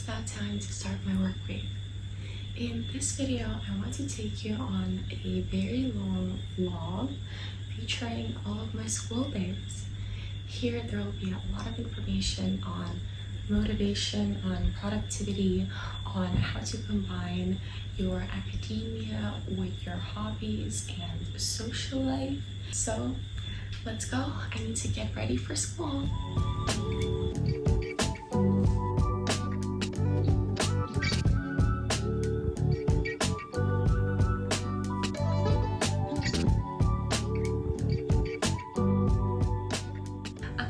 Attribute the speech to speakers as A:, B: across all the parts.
A: it's about time to start my work week. In this video, I want to take you on a very long vlog featuring all of my school days. Here, there will be a lot of information on motivation, on productivity, on how to combine your academia with your hobbies and social life. So let's go. I need to get ready for school.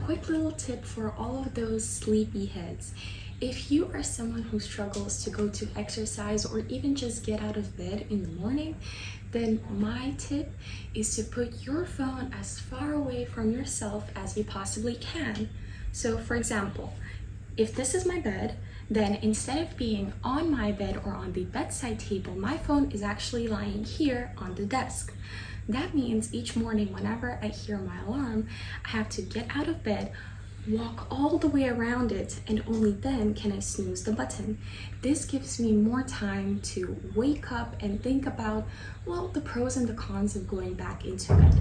A: Quick little tip for all of those sleepy heads. If you are someone who struggles to go to exercise or even just get out of bed in the morning, then my tip is to put your phone as far away from yourself as you possibly can. So for example, if this is my bed, then instead of being on my bed or on the bedside table, my phone is actually lying here on the desk. That means each morning whenever I hear my alarm, I have to get out of bed, walk all the way around it, and only then can I snooze the button. This gives me more time to wake up and think about, well, the pros and the cons of going back into bed.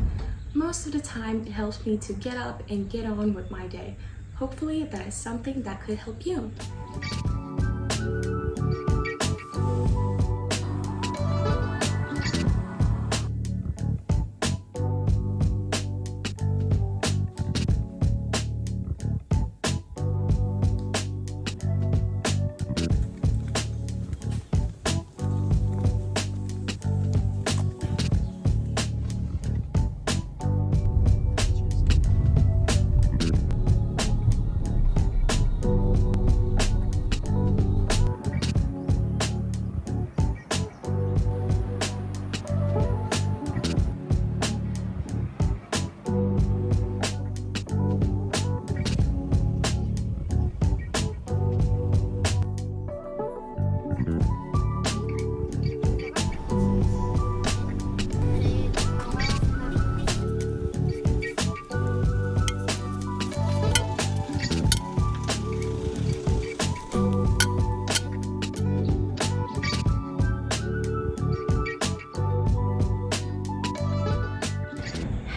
A: Most of the time, it helps me to get up and get on with my day. Hopefully, that is something that could help you.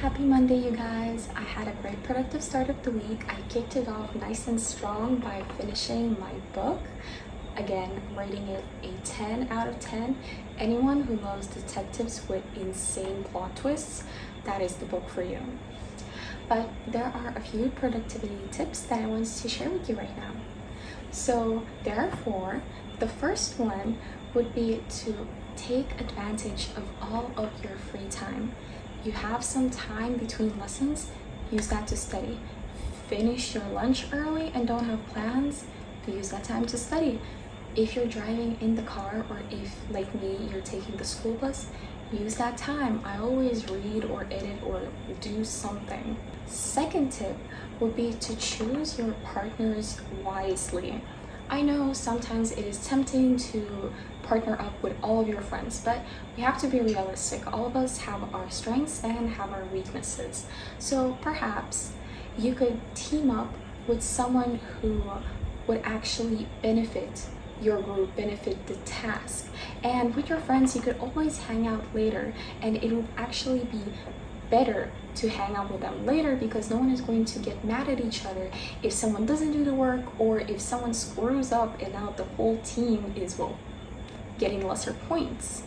A: Happy Monday, you guys. I had a great productive start of the week. I kicked it off nice and strong by finishing my book. Again, rating it a 10 out of 10. Anyone who loves detectives with insane plot twists, that is the book for you. But there are a few productivity tips that I want to share with you right now. So there are 4. The first one would be to take advantage of all of your free time. You have some time between lessons, use that to study. Finish your lunch early and don't have plans, use that time to study. If you're driving in the car, or if, like me, you're taking the school bus, use that time. I always read or edit or do something. Second tip would be to choose your partners wisely. I know sometimes it is tempting to partner up with all of your friends, but we have to be realistic. All of us have our strengths and have our weaknesses. So perhaps you could team up with someone who would actually benefit your group, benefit the task. And with your friends, you could always hang out later, and it would actually be better to hang out with them later because no one is going to get mad at each other if someone doesn't do the work or if someone screws up and now the whole team is, well, getting lesser points.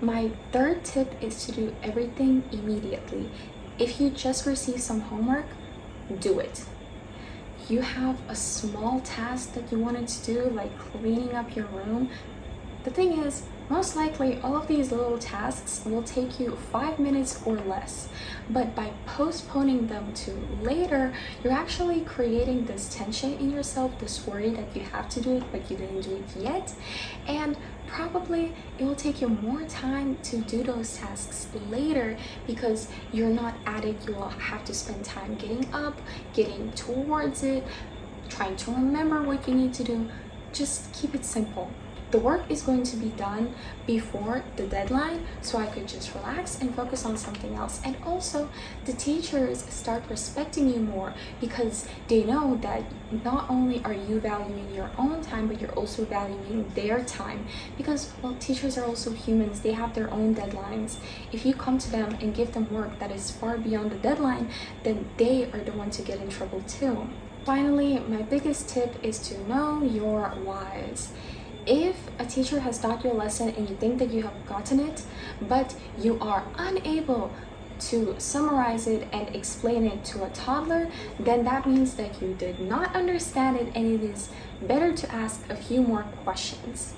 A: My third tip is to do everything immediately. If you just receive some homework, do it. You have a small task that you wanted to do, like cleaning up your room. The thing is, most likely all of these little tasks will take you 5 minutes or less, but by postponing them to later, you're actually creating this tension in yourself, this worry that you have to do it but you didn't do it yet, and probably it will take you more time to do those tasks later because you're not at it. You will have to spend time getting up, getting towards it, trying to remember what you need to do. Just keep it simple. the work is going to be done before the deadline, so I could just relax and focus on something else. And also, the teachers start respecting you more because they know that not only are you valuing your own time, but you're also valuing their time. Because, well, teachers are also humans, they have their own deadlines. If you come to them and give them work that is far beyond the deadline, then they are the ones to get in trouble too. Finally, my biggest tip is to know your whys. If a teacher has taught you a lesson and you think that you have gotten it, but you are unable to summarize it and explain it to a toddler, then that means that you did not understand it, and it is better to ask a few more questions.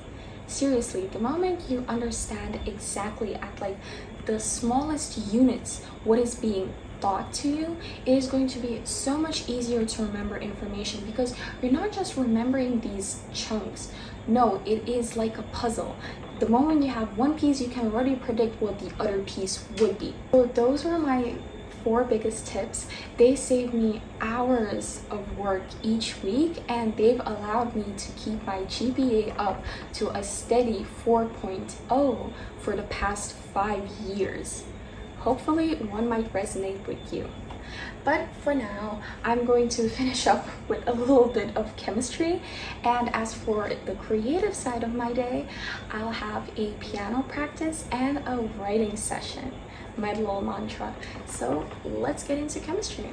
A: Seriously, the moment you understand exactly at like the smallest units what is being taught to you, it is going to be so much easier to remember information, because you're not just remembering these chunks. No, it is like a puzzle. The moment you have one piece, you can already predict what the other piece would be. So those were my 4 biggest tips. They save me hours of work each week, and they've allowed me to keep my GPA up to a steady 4.0 for the past 5 years. Hopefully one might resonate with you. But for now, I'm going to finish up with a little bit of chemistry. And as for the creative side of my day, I'll have a piano practice and a writing session, my little mantra. So let's get into chemistry.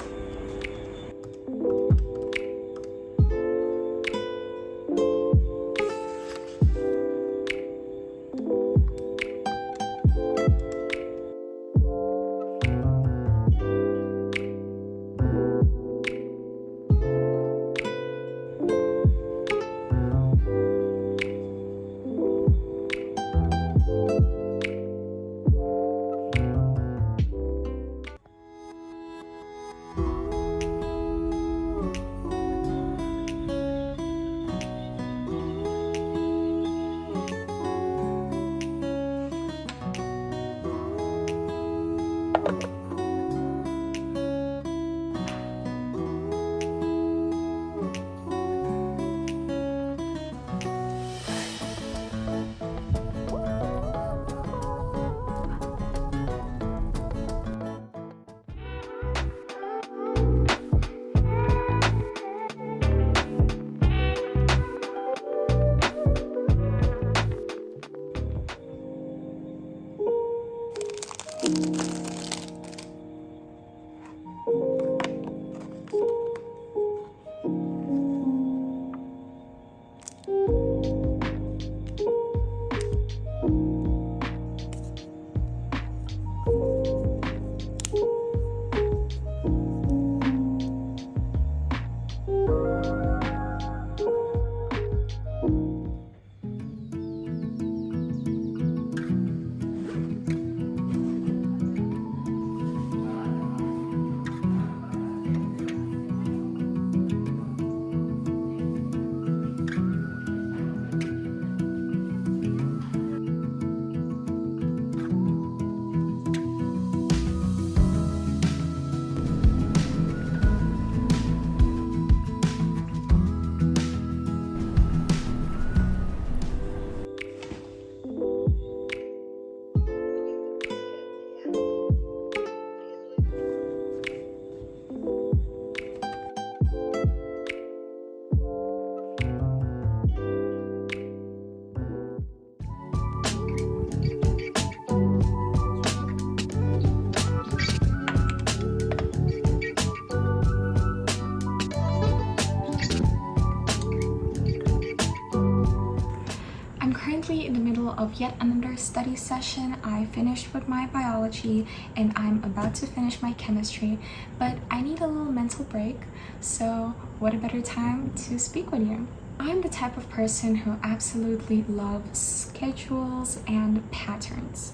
A: Currently in the middle of yet another study session. I finished with my biology and I'm about to finish my chemistry, but I need a little mental break, so what a better time to speak with you. I'm the type of person who absolutely loves schedules and patterns.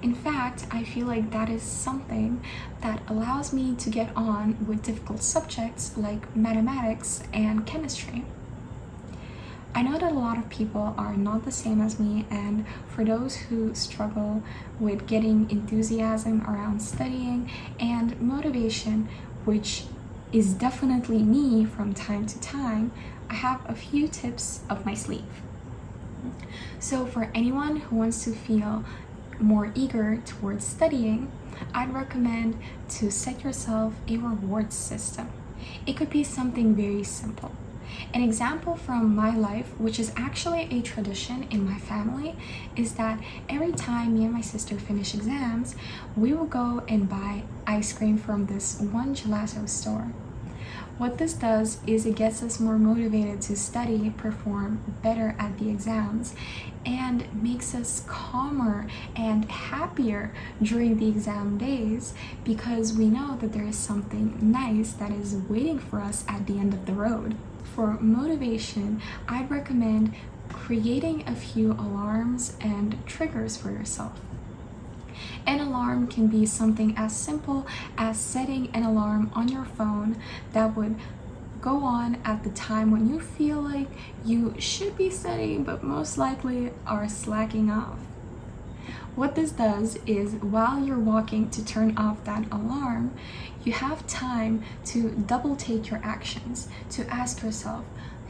A: In fact, I feel like that is something that allows me to get on with difficult subjects like mathematics and chemistry. I know that a lot of people are not the same as me, and for those who struggle with getting enthusiasm around studying and motivation, which is definitely me from time to time, I have a few tips up my sleeve. So for anyone who wants to feel more eager towards studying, I'd recommend to set yourself a reward system. It could be something very simple. An example from my life, which is actually a tradition in my family, is that every time me and my sister finish exams, we will go and buy ice cream from this one gelato store. What this does is it gets us more motivated to study, perform better at the exams, and makes us calmer and happier during the exam days because we know that there is something nice that is waiting for us at the end of the road. For motivation, I'd recommend creating a few alarms and triggers for yourself. An alarm can be something as simple as setting an alarm on your phone that would go on at the time when you feel like you should be studying but most likely are slacking off. What this does is while you're walking to turn off that alarm, you have time to double take your actions, to ask yourself,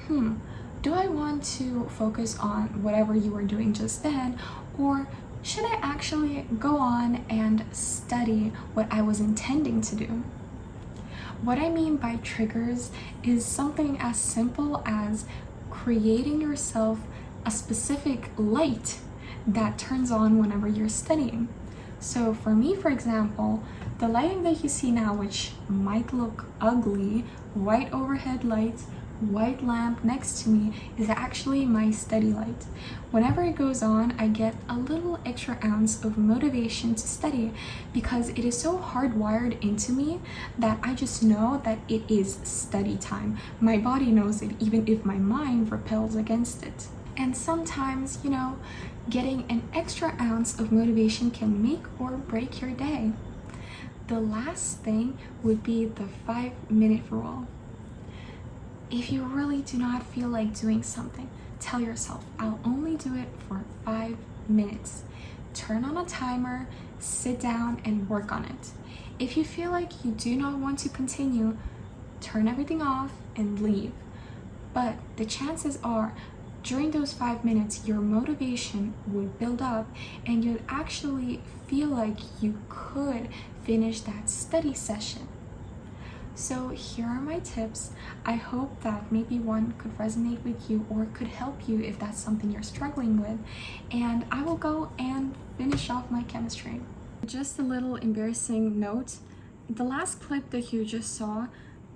A: do I want to focus on whatever you were doing just then, or should I actually go on and study what I was intending to do? What I mean by triggers is something as simple as creating yourself a specific light that turns on whenever you're studying. So for me, for example, the lighting that you see now, which might look ugly, white overhead lights, white lamp next to me, is actually my study light. Whenever it goes on, I get a little extra ounce of motivation to study because it is so hardwired into me that I just know that it is study time. My body knows it even if my mind repels against it. And sometimes, getting an extra ounce of motivation can make or break your day. The last thing would be the 5-minute rule. If you really do not feel like doing something, tell yourself, I'll only do it for 5 minutes. Turn on a timer, sit down, and work on it. If you feel like you do not want to continue, turn everything off and leave. But the chances are, during those 5 minutes, your motivation would build up and you'd actually feel like you could finish that study session. So here are my tips. I hope that maybe one could resonate with you or could help you if that's something you're struggling with. And I will go and finish off my chemistry. Just a little embarrassing note. The last clip that you just saw,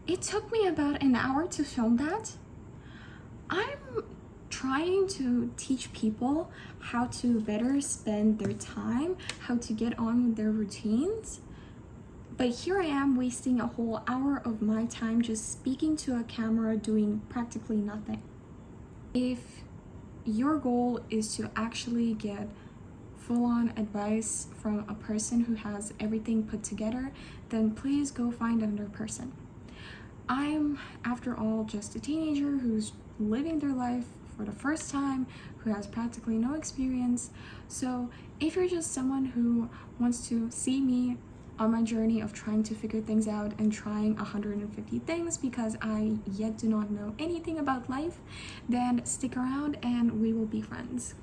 A: it took me about an hour to film that. I'm trying to teach people how to better spend their time, how to get on with their routines. But here I am wasting a whole hour of my time just speaking to a camera doing practically nothing. If your goal is to actually get full-on advice from a person who has everything put together, then please go find another person. I'm, after all, just a teenager who's living their life for the first time, who has practically no experience. So if you're just someone who wants to see me on my journey of trying to figure things out and trying 150 things because I yet do not know anything about life, then stick around and we will be friends.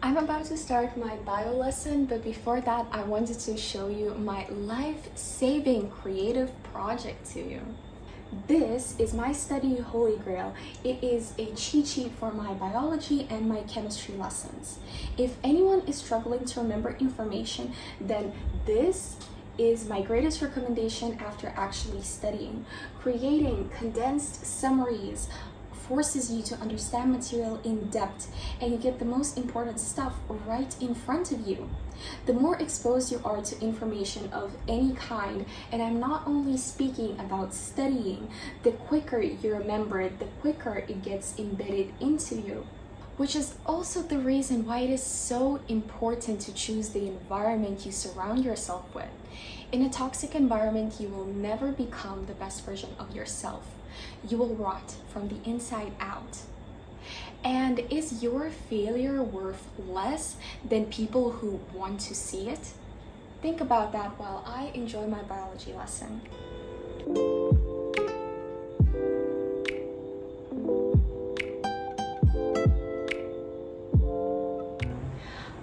A: I'm about to start my bio lesson, but before that, I wanted to show you my life-saving creative project to you. This is my study holy grail. It is a cheat sheet for my biology and my chemistry lessons. If anyone is struggling to remember information, then this is my greatest recommendation after actually studying. Creating condensed summaries forces you to understand material in depth, and you get the most important stuff right in front of you. The more exposed you are to information of any kind, and I'm not only speaking about studying, the quicker you remember it, the quicker it gets embedded into you. Which is also the reason why it is so important to choose the environment you surround yourself with. In a toxic environment, you will never become the best version of yourself. You will rot from the inside out. And is your failure worth less than people who want to see it? Think about that while I enjoy my biology lesson.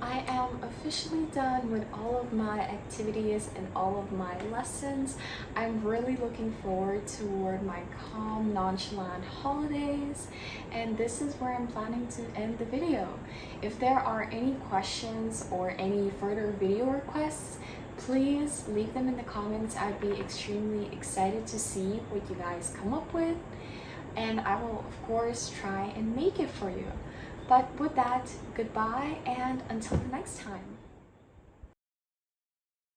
A: I am officially done with all of my activities and all of my lessons. I'm really looking forward toward my calm, nonchalant holidays, and this is where I'm planning to end the video. If there are any questions or any further video requests, please leave them in the comments. I'd be extremely excited to see what you guys come up with, and I will of course try and make it for you. But with that, goodbye, and until the next time.